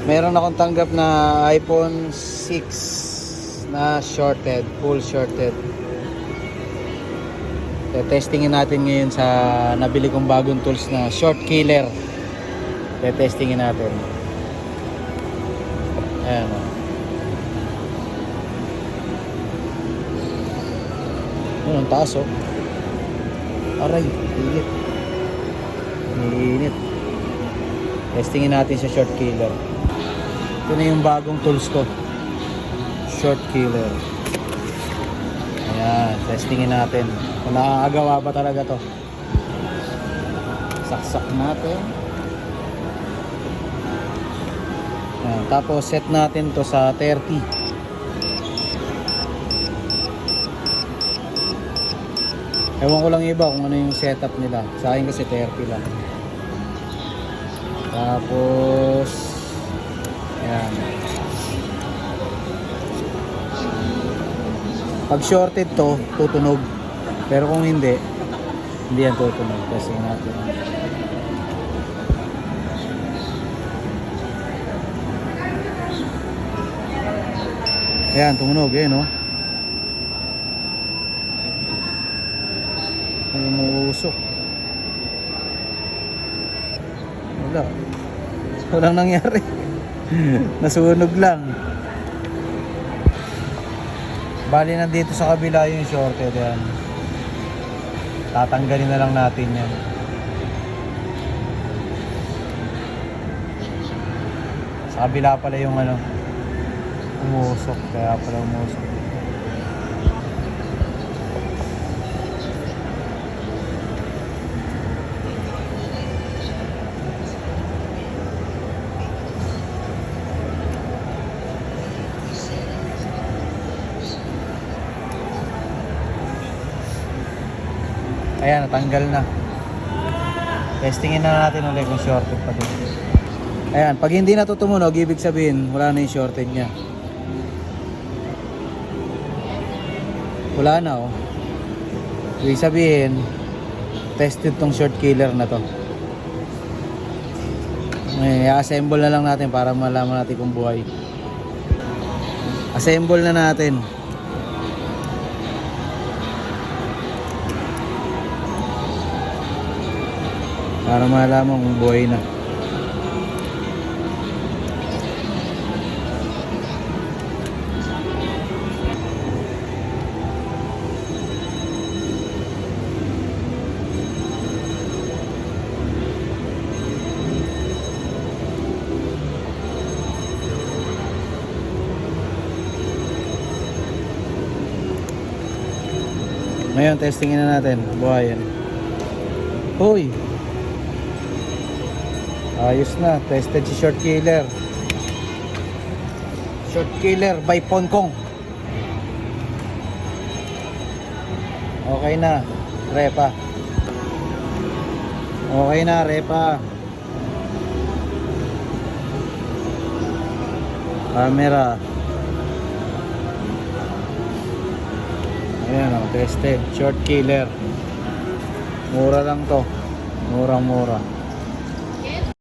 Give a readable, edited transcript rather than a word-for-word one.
Meron akong tanggap na iPhone 6 na shorted, full shorted. Testingin natin ngayon sa nabili kong bagong tools na short killer. Testingin natin. Ayan o. Ayan ang taas o. Aray, init. Init. Testingin natin sa short killer. Ito na yung bagong tools ko. Short killer. Ayan, testingin natin kung nakakagawa ba talaga to. Saksak natin. Ayan, tapos set natin to sa 30. Ewan ko lang iba kung ano yung setup nila. Sa akin kasi 30 lang. Tapos ayan. Pag shorted to, tutunog. Pero kung hindi yan tutunog. Kasi natin. Ayan, tumunog eh, no? Umuusok. Walang nangyari. Nasunog lang. Bali nandito sa kabila yung shorted yan. Tatanggalin na lang natin yan. Sa kabila pala yung ano, umusok. Kaya pala umusok. Ayan, natanggal na. Testingin na natin ulit kung shorted pa din. Ayan, pag hindi na tumunog, ibig sabihin wala na yung shorted nya. Wala na oh. Ibig sabihin tested tong short killer na to. Ngayon, i-assemble na lang natin para malaman natin kung buhay. Assemble na natin. Para malaman kung buhay na. Ngayon, testingin na natin. Buhay yan. Hoy! Ayos na, tested si short killer. Short killer by Poncong. Okay na, repa. Okay na, repa. Camera. Ayan o, tested. Short killer. Mura lang to. Murang-mura.